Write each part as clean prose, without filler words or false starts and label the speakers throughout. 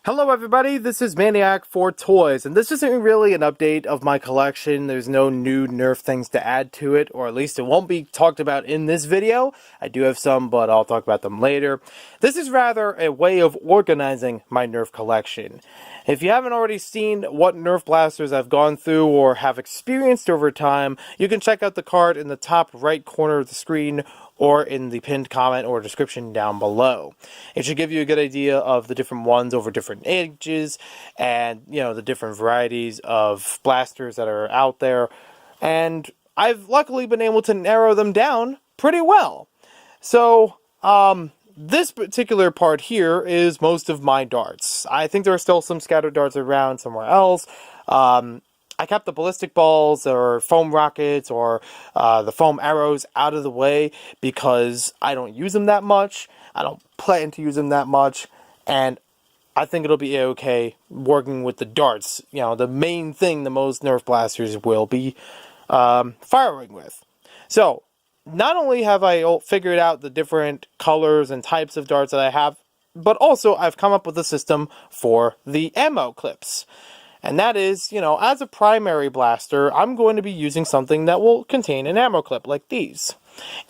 Speaker 1: Hello everybody, this is Maniac4Toys, and this isn't really an update of my collection. There's no new NERF things to add to it, or at least it won't be talked about in this video. I do have some, but I'll talk about them later. This is rather a way of organizing my NERF collection. If you haven't already seen what NERF blasters I've gone through or have experienced over time, you can check out the card in the top right corner of the screen or in the pinned comment or description down below. It should give you a good idea of the different ones over different ages and, the different varieties of blasters that are out there. And I've luckily been able to narrow them down pretty well. So, this particular part here is most of my darts. I think there are still some scattered darts around somewhere else. I kept the ballistic balls or foam rockets or the foam arrows out of the way because I don't use them that much. I don't plan to use them that much. And I think it'll be okay working with the darts. The main thing the most NERF blasters will be firing with. So, not only have I figured out the different colors and types of darts that I have, but also I've come up with a system for the ammo clips. And that is, as a primary blaster, I'm going to be using something that will contain an ammo clip like these.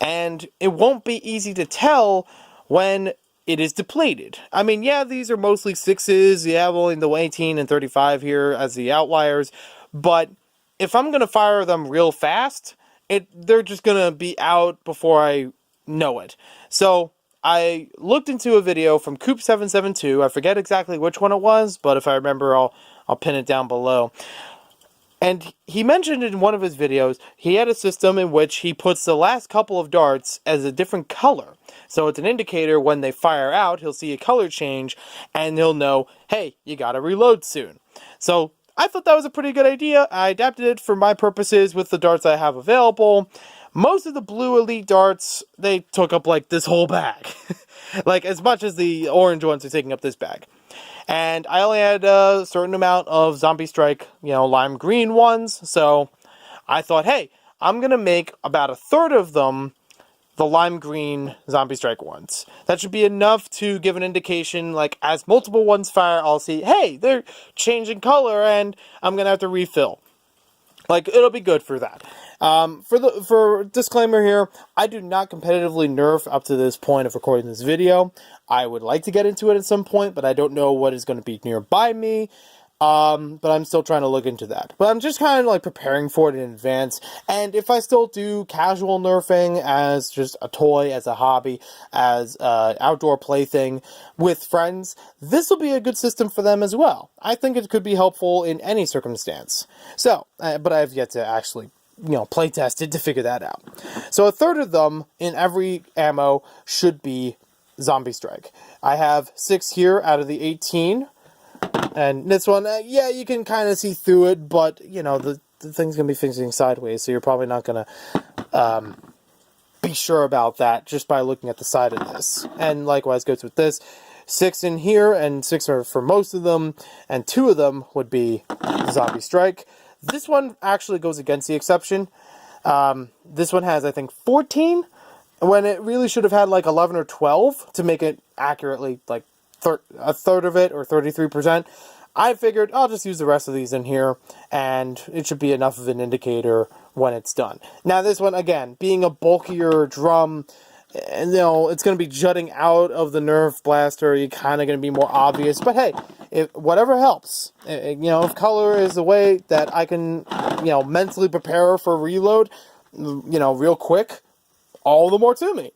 Speaker 1: And it won't be easy to tell when it is depleted. I mean, yeah, these are mostly 6s. You have only the 18 and 35 here as the outliers. But if I'm going to fire them real fast, they're just going to be out before I know it. So I looked into a video from Coop772. I forget exactly which one it was, but if I remember, I'll pin it down below. And he mentioned in one of his videos, he had a system in which he puts the last couple of darts as a different color. So it's an indicator when they fire out, he'll see a color change, and he'll know, hey, you gotta reload soon. So I thought that was a pretty good idea. I adapted it for my purposes with the darts I have available. Most of the blue elite darts, they took up like this whole bag. Like as much as the orange ones are taking up this bag. And I only had a certain amount of Zombie Strike, lime green ones. So I thought, hey, I'm going to make about a third of them the lime green Zombie Strike ones. That should be enough to give an indication, like as multiple ones fire, I'll see, hey, they're changing color and I'm going to have to refill. Like, it'll be good for that. For disclaimer here, I do not competitively NERF up to this point of recording this video. I would like to get into it at some point, but I don't know what is going to be nearby me. But I'm still trying to look into that. But I'm just kind of like preparing for it in advance. And if I still do casual NERFing as just a toy, as a hobby, as an outdoor plaything with friends, this will be a good system for them as well. I think it could be helpful in any circumstance. So, but I have yet to actually play test it to figure that out. So a third of them in every ammo should be Zombie Strike. I have 6 here out of the 18. And this one, yeah, you can kind of see through it, but, the thing's going to be facing sideways, so you're probably not going to be sure about that just by looking at the side of this. And likewise goes with this. 6 in here, and 6 are for most of them, and 2 of them would be Zombie Strike. This one actually goes against the exception. This one has, I think, 14, when it really should have had like 11 or 12 to make it accurately like a third of it, or 33%. I figured I'll just use the rest of these in here, and it should be enough of an indicator when it's done. Now this one, again, being a bulkier drum, and it's going to be jutting out of the NERF blaster, you're kind of going to be more obvious, but hey, whatever helps. If color is the way that I can, mentally prepare for reload, real quick, all the more to me.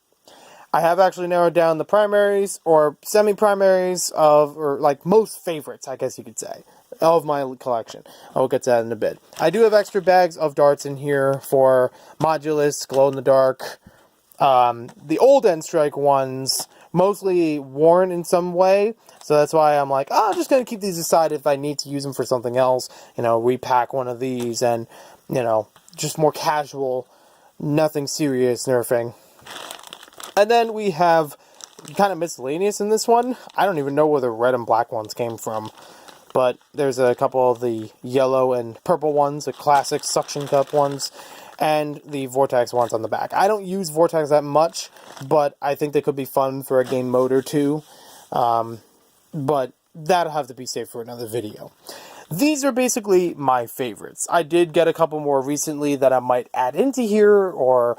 Speaker 1: I have actually narrowed down the primaries, or semi-primaries or like most favorites, I guess you could say, of my collection. I'll get to that in a bit. I do have extra bags of darts in here for modulus, glow-in-the-dark, the old End Strike ones, mostly worn in some way, so that's why I'm like, I'm just going to keep these aside if I need to use them for something else, repack one of these, and, just more casual, nothing serious NERFing. And then we have kind of miscellaneous in this one. I don't even know where the red and black ones came from. But there's a couple of the yellow and purple ones, the classic suction cup ones, and the Vortex ones on the back. I don't use Vortex that much, but I think they could be fun for a game mode or two. But that'll have to be saved for another video. These are basically my favorites. I did get a couple more recently that I might add into here or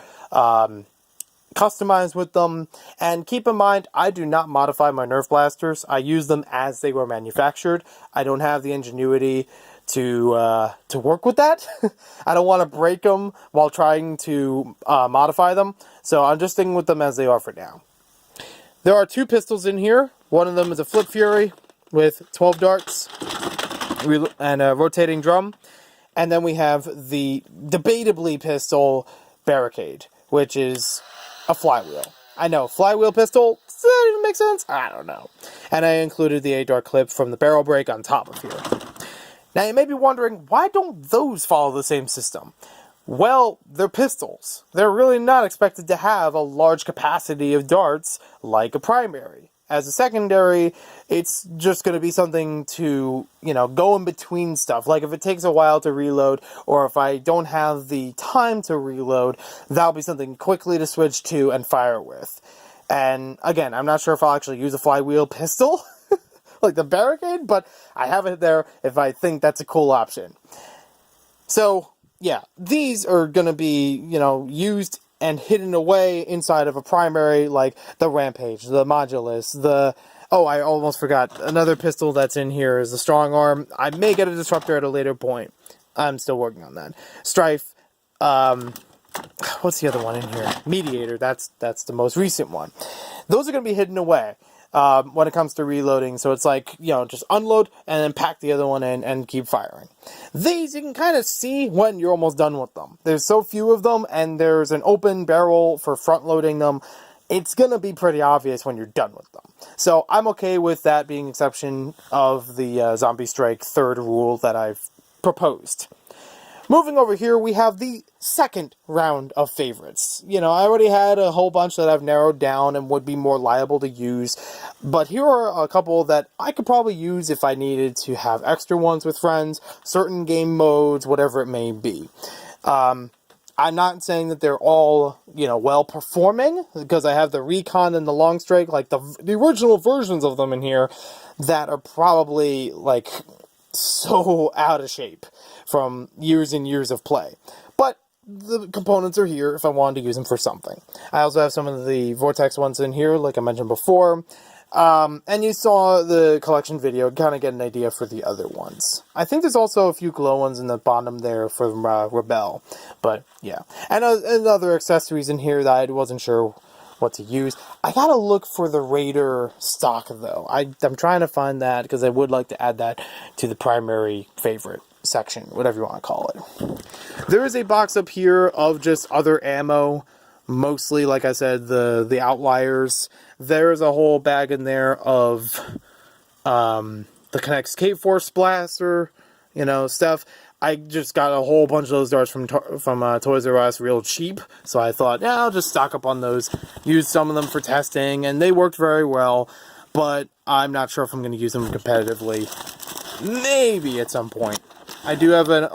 Speaker 1: customize with them. And keep in mind, I do not modify my Nerf blasters. I use them as they were manufactured. I don't have the ingenuity to work with that. I don't want to break them while trying to modify them. So I'm just sticking with them as they are for now. There are 2 pistols in here. One of them is a Flip Fury with 12 darts and a rotating drum. And then we have the debatably pistol Barricade, which is a flywheel. I know, flywheel pistol, does that even make sense? I don't know. And I included the 8-dart clip from the barrel break on top of here. Now you may be wondering, why don't those follow the same system? Well, they're pistols. They're really not expected to have a large capacity of darts like a primary. As a secondary, it's just going to be something to, go in between stuff. Like if it takes a while to reload, or if I don't have the time to reload, that'll be something quickly to switch to and fire with. And again, I'm not sure if I'll actually use a flywheel pistol, like the Barricade, but I have it there if I think that's a cool option. So, yeah, these are going to be, used and hidden away inside of a primary, like the Rampage, the Modulus, oh, I almost forgot, another pistol that's in here is the Strong Arm. I may get a Disruptor at a later point. I'm still working on that. Strife, what's the other one in here? Mediator, that's the most recent one. Those are going to be hidden away when it comes to reloading, so it's like, just unload and then pack the other one in and keep firing. These, you can kind of see when you're almost done with them. There's so few of them, and there's an open barrel for front loading them. It's going to be pretty obvious when you're done with them. So I'm okay with that being an exception of the Zombie Strike 3rd rule that I've proposed. Moving over here, we have the second round of favorites. I already had a whole bunch that I've narrowed down and would be more liable to use, but here are a couple that I could probably use if I needed to have extra ones with friends, certain game modes, whatever it may be. I'm not saying that they're all, well performing, because I have the Recon and the Long Strike, like the original versions of them in here, that are probably, like, so out of shape from years and years of play. But the components are here if I wanted to use them for something. I also have some of the Vortex ones in here, like I mentioned before. And you saw the collection video, kind of get an idea for the other ones. I think there's also a few glow ones in the bottom there from Rebel. But, yeah. And other accessories in here that I wasn't sure what to use. I gotta look for the Raider stock, though. I'm trying to find that, because I would like to add that to the primary favorite section, whatever you want to call it. There is a box up here of just other ammo, mostly, like I said, the outliers. There's a whole bag in there of the Connects K-Force blaster, stuff. I just got a whole bunch of those darts from Toys R Us real cheap, so I thought, yeah, I'll just stock up on those, use some of them for testing, and they worked very well, but I'm not sure if I'm going to use them competitively. Maybe at some point. I do have an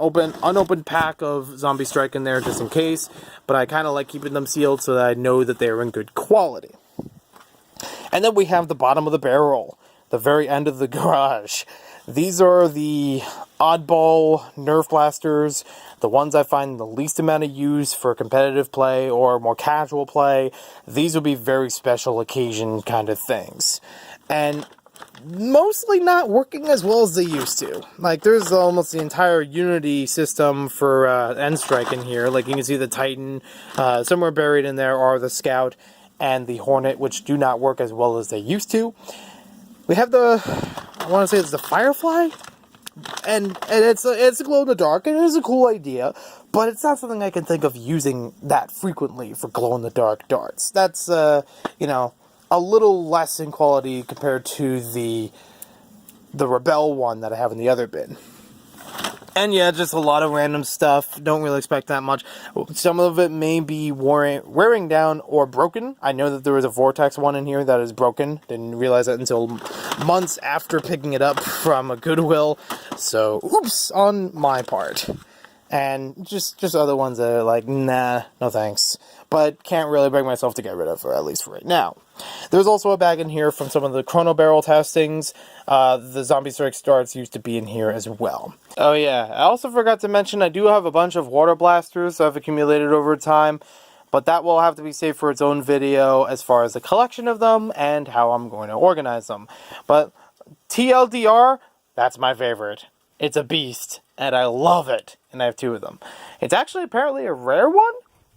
Speaker 1: unopened pack of Zombie Strike in there just in case, but I kind of like keeping them sealed so that I know that they're in good quality. And then we have the bottom of the barrel, the very end of the garage. These are the oddball Nerf blasters, the ones I find the least amount of use for competitive play or more casual play. These will be very special occasion kind of things. And mostly not working as well as they used to. Like, there's almost the entire Unity system for N-Strike in here. Like, you can see the Titan, somewhere buried in there are the Scout and the Hornet, which do not work as well as they used to. We have I want to say it's the Firefly, and it's a glow-in-the-dark, and it is a cool idea, but it's not something I can think of using that frequently for glow-in-the-dark darts. That's, a little less in quality compared to the Rebel one that I have in the other bin. And yeah, just a lot of random stuff. Don't really expect that much. Some of it may be wearing down or broken. I know that there was a Vortex one in here that is broken. Didn't realize that until months after picking it up from a Goodwill. So, oops, on my part. And just other ones that are like, nah, no thanks. But can't really bring myself to get rid of, or at least for right now. There's also a bag in here from some of the Chrono Barrel testings. The Zombie Strike Starts used to be in here as well. Oh yeah, I also forgot to mention I do have a bunch of water blasters I've accumulated over time, but that will have to be saved for its own video as far as the collection of them and how I'm going to organize them. But TLDR, that's my favorite. It's a beast, and I love it, and I have 2 of them. It's actually apparently a rare one?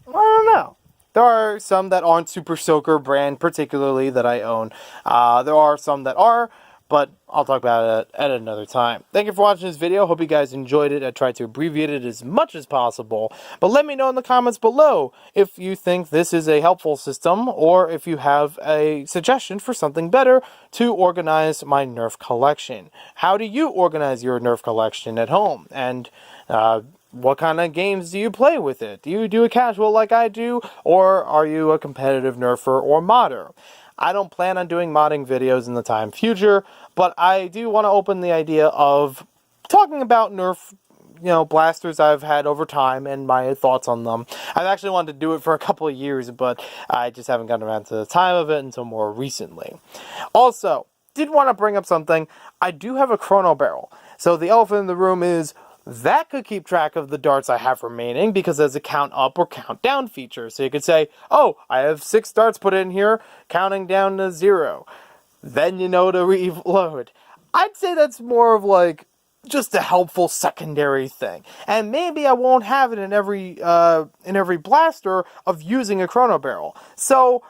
Speaker 1: I don't know. There are some that aren't Super Soaker brand particularly that I own. There are some that are, but I'll talk about it at another time. Thank you for watching this video. Hope you guys enjoyed it. I tried to abbreviate it as much as possible. But let me know in the comments below if you think this is a helpful system or if you have a suggestion for something better to organize my NERF collection. How do you organize your NERF collection at home? And what kind of games do you play with it? Do you do a casual like I do, or are you a competitive nerfer or modder? I don't plan on doing modding videos in the time future, but I do want to open the idea of talking about NERF, blasters I've had over time and my thoughts on them. I've actually wanted to do it for a couple of years, but I just haven't gotten around to the time of it until more recently. Also, did want to bring up something. I do have a Chrono Barrel. So the elephant in the room is that could keep track of the darts I have remaining because there's a count up or count down feature. So you could say, oh, I have 6 darts put in here, counting down to 0. Then you know to reload. I'd say that's more of like just a helpful secondary thing. And maybe I won't have it in every blaster of using a Chrono Barrel. So,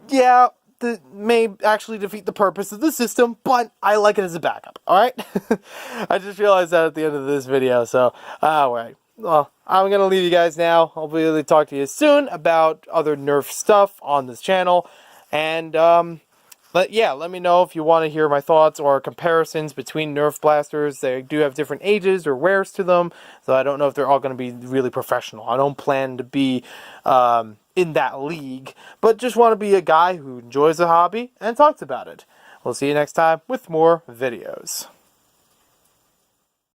Speaker 1: yeah, that may actually defeat the purpose of the system, but I like it as a backup, alright? I just realized that at the end of this video, so, alright. Well, I'm gonna leave you guys now. I'll be able to talk to you soon about other NERF stuff on this channel, and, but yeah, let me know if you want to hear my thoughts or comparisons between NERF blasters. They do have different ages or wears to them, so I don't know if they're all going to be really professional. I don't plan to be in that league, but just want to be a guy who enjoys the hobby and talks about it. We'll see you next time with more videos.